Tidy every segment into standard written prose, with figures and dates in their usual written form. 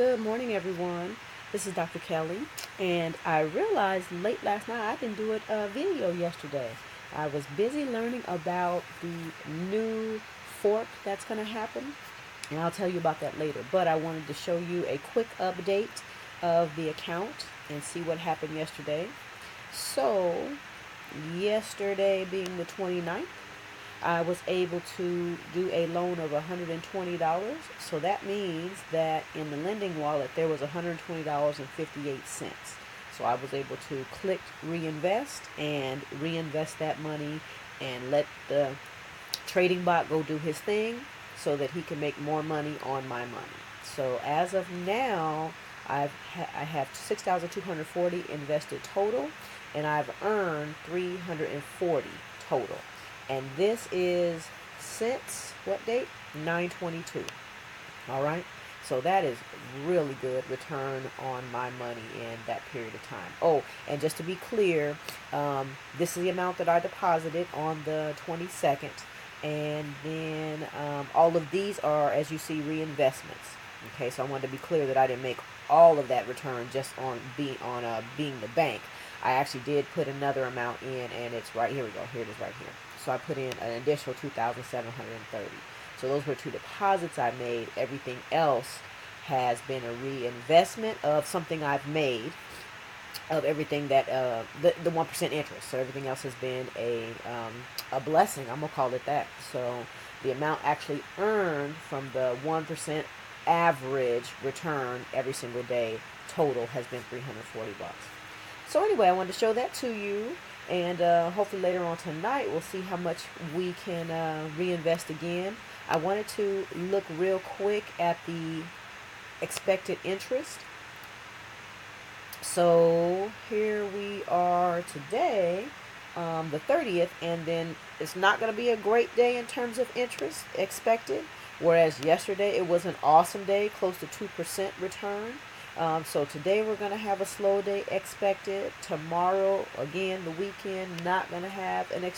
Good morning, everyone. This is Dr. Kelly, and I realized late last night I didn't do a video yesterday. I was busy learning about the new fork that's going to happen, and I'll tell you about that later. But I wanted to show you a quick update of the account and see what happened yesterday. So, yesterday being the 29th, I was able to do a loan of $120. So that means that in the lending wallet there was $120.58. So I was able to click reinvest and reinvest that money and let the trading bot go do his thing so that he can make more money on my money. So as of now, I have 6,240 invested total, and I've earned 340 total. And this is since what date? 9/22. All right. So that is really good return on my money in that period of time. Oh, and just to be clear, this is the amount that I deposited on the 22nd. And then all of these are, as you see, reinvestments. Okay, so I wanted to be clear that I didn't make all of that return just on being the bank. I actually did put another amount in, and it's right here. We go. Here it is, right here. So I put in an additional 2,730. So those were two deposits I made. Everything else has been a reinvestment of something I've made, of everything that the 1% interest. So everything else has been a blessing. I'm gonna call it that. So the amount actually earned from the 1% average return every single day total has been $340. So anyway, I wanted to show that to you, and hopefully later on tonight we'll see how much we can reinvest again. I wanted to look real quick at the expected interest. So here we are today, the 30th, and then it's not going to be a great day in terms of interest expected, whereas yesterday it was an awesome day, close to 2% return. So today we're going to have a slow day expected. Tomorrow, again, the weekend, not going to have an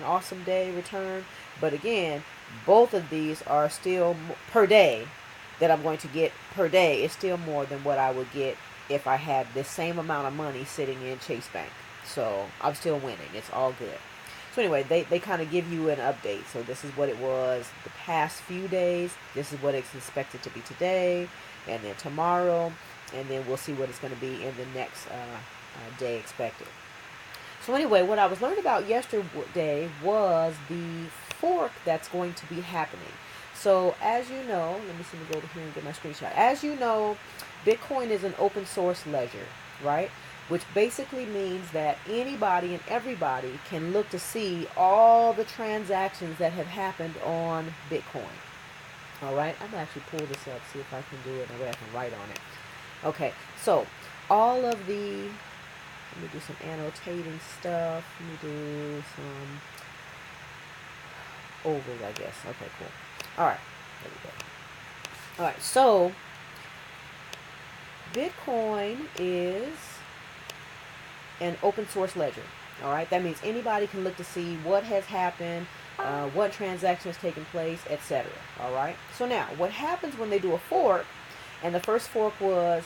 awesome day return. But again, both of these are still per day that I'm going to get per day is still more than what I would get if I had the same amount of money sitting in Chase Bank. So I'm still winning. It's all good. So anyway, they kind of give you an update. So this is what it was the past few days. This is what it's expected to be today, and then tomorrow, and then we'll see what it's going to be in the next day expected. So anyway, what I was learning about yesterday was the fork that's going to be happening. So as you know, let me see me go over here and get my screenshot. As you know, Bitcoin is an open source ledger, right? Which basically means that anybody and everybody can look to see all the transactions that have happened on Bitcoin. All right, I'm going to actually pull this up, see if I can do it in a way I can write on it. Okay, so all of the, let me do some annotating stuff. Let me do some ovals, I guess. Okay, cool. All right, there we go. All right, so Bitcoin is an open source ledger. All right, that means anybody can look to see what has happened, what transaction has taken place, etc. All right. So now, what happens when they do a fork? And the first fork was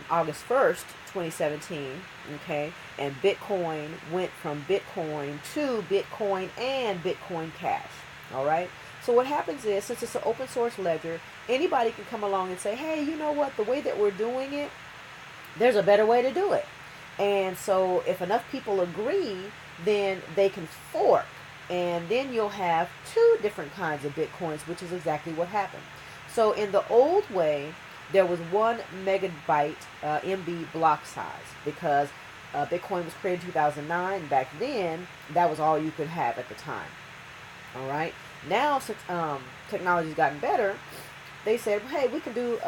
August 1st, 2017. Okay, and Bitcoin went from Bitcoin to Bitcoin and BitcoinCash. All right. So what happens is, since it's an open source ledger, anybody can come along and say, hey, you know what? The way that we're doing it, there's a better way to do it. And so if enough people agree, then they can fork. And then you'll have two different kinds of Bitcoins, which is exactly what happened. So in the old way, there was 1 megabyte MB block size, because Bitcoin was created in 2009. Back then, that was all you could have at the time. All right. Now, since technology's gotten better, they said, hey, we can do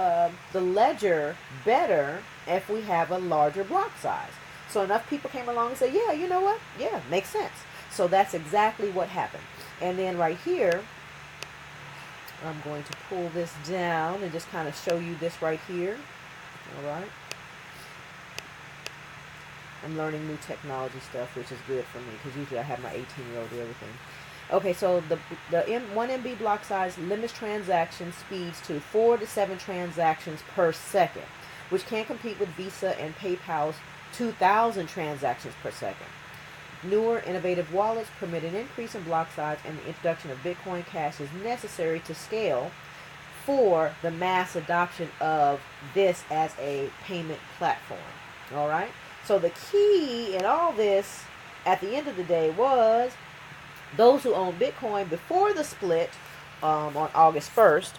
the ledger better if we have a larger block size. So enough people came along and said, yeah, you know what? Yeah, makes sense. So that's exactly what happened. And then right here, I'm going to pull this down and just kind of show you this right here. All right. I'm learning new technology stuff, which is good for me, because usually I have my 18-year-old do everything. Okay, so the 1 MB block size limits transaction speeds to 4 to 7 transactions per second, which can compete with Visa and PayPal's 2,000 transactions per second. Newer, innovative wallets permit an increase in block size, and the introduction of Bitcoin Cash is necessary to scale for the mass adoption of this as a payment platform. All right? So the key in all this at the end of the day was those who own Bitcoin before the split on August 1st,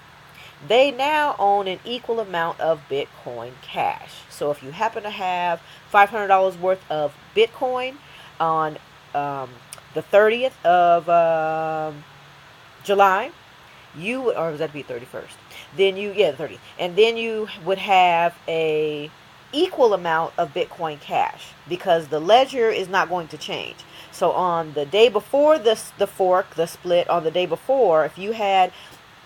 they now own an equal amount of Bitcoin Cash. So if you happen to have $500 worth of Bitcoin on the 30th of July, you, or was that be 31st? Then you, yeah, the 30th. And then you would have a equal amount of Bitcoin Cash because the ledger is not going to change. So on the day before the fork, the split, on the day before, if you had,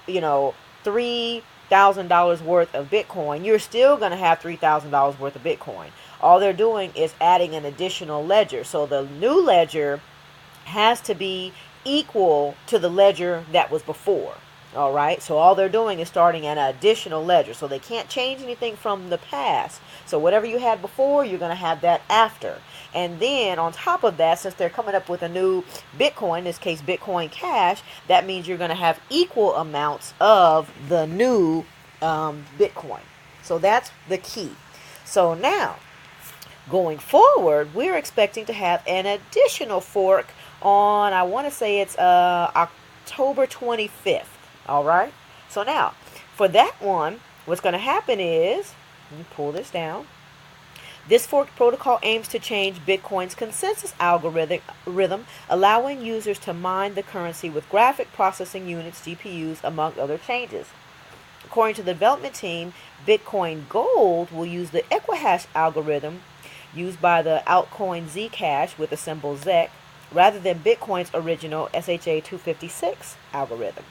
$3,000 worth of Bitcoin, you're still going to have $3,000 worth of Bitcoin. All they're doing is adding an additional ledger. So the new ledger has to be equal to the ledger that was before. All right, so all they're doing is starting an additional ledger. So they can't change anything from the past. So whatever you had before, you're going to have that after. And then on top of that, since they're coming up with a new Bitcoin, in this case Bitcoin Cash, that means you're going to have equal amounts of the new Bitcoin. So that's the key. So now, going forward, we're expecting to have an additional fork on, I want to say it's October 25th. All right. So now, for that one, what's going to happen is, let me pull this down. This forked protocol aims to change Bitcoin's consensus algorithm, allowing users to mine the currency with graphic processing units, GPUs, among other changes. According to the development team, Bitcoin Gold will use the equihash algorithm used by the altcoin Zcash with the symbol ZEC, rather than Bitcoin's original SHA-256 algorithm.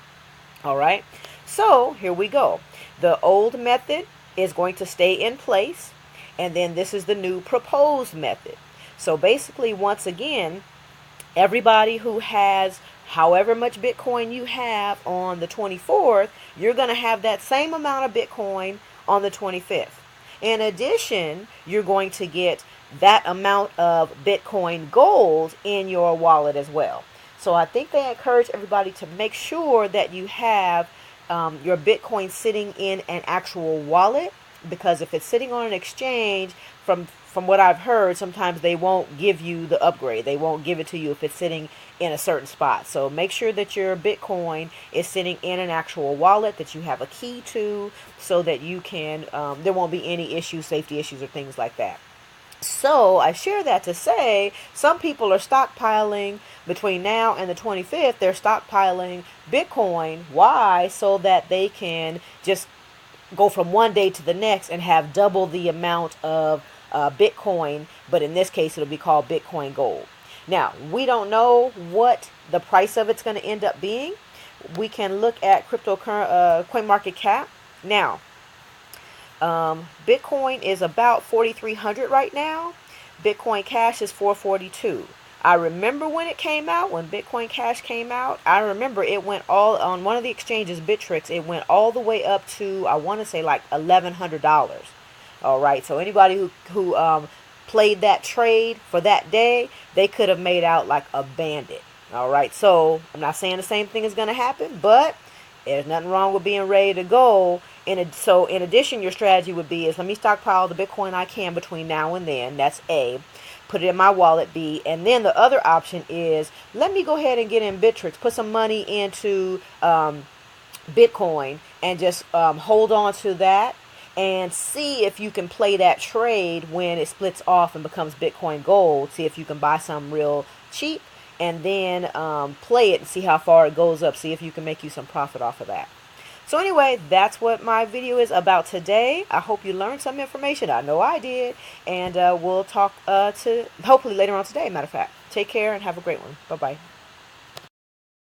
All right, so here we go. The old method is going to stay in place, and then this is the new proposed method. So basically, once again, everybody who has however much Bitcoin you have on the 24th, you're going to have that same amount of Bitcoin on the 25th. In addition, you're going to get that amount of Bitcoin Gold in your wallet as well. So I think they encourage everybody to make sure that you have your Bitcoin sitting in an actual wallet, because if it's sitting on an exchange, from what I've heard, sometimes they won't give you the upgrade. They won't give it to you if it's sitting in a certain spot. So make sure that your Bitcoin is sitting in an actual wallet that you have a key to, so that you can, there won't be any issues, safety issues or things like that. So I share that to say some people are stockpiling between now and the 25th. They're stockpiling Bitcoin. Why? So that they can just go from one day to the next and have double the amount of Bitcoin. But in this case, it'll be called Bitcoin Gold. Now, we don't know what the price of it's going to end up being. We can look at CoinMarketCap. Now, Bitcoin is about 4,300 right now. Bitcoin Cash is 442. I remember when it came out, when Bitcoin Cash came out, I remember it went all, on one of the exchanges, Bittrex, it went all the way up to, I want to say like $1,100. All right, so anybody who played that trade for that day, they could have made out like a bandit. All right, so I'm not saying the same thing is going to happen, but there's nothing wrong with being ready to go. So in addition, your strategy would be is, let me stockpile the Bitcoin I can between now and then. That's A. Put it in my wallet, B. And then the other option is, let me go ahead and get in Bittrex, put some money into Bitcoin, and just hold on to that and see if you can play that trade when it splits off and becomes Bitcoin Gold. See if you can buy some real cheap, and then play it and see how far it goes up. See if you can make you some profit off of that. So anyway, that's what my video is about today. I hope you learned some information. I know I did. And we'll talk to hopefully later on today, matter of fact. Take care and have a great one. Bye-bye.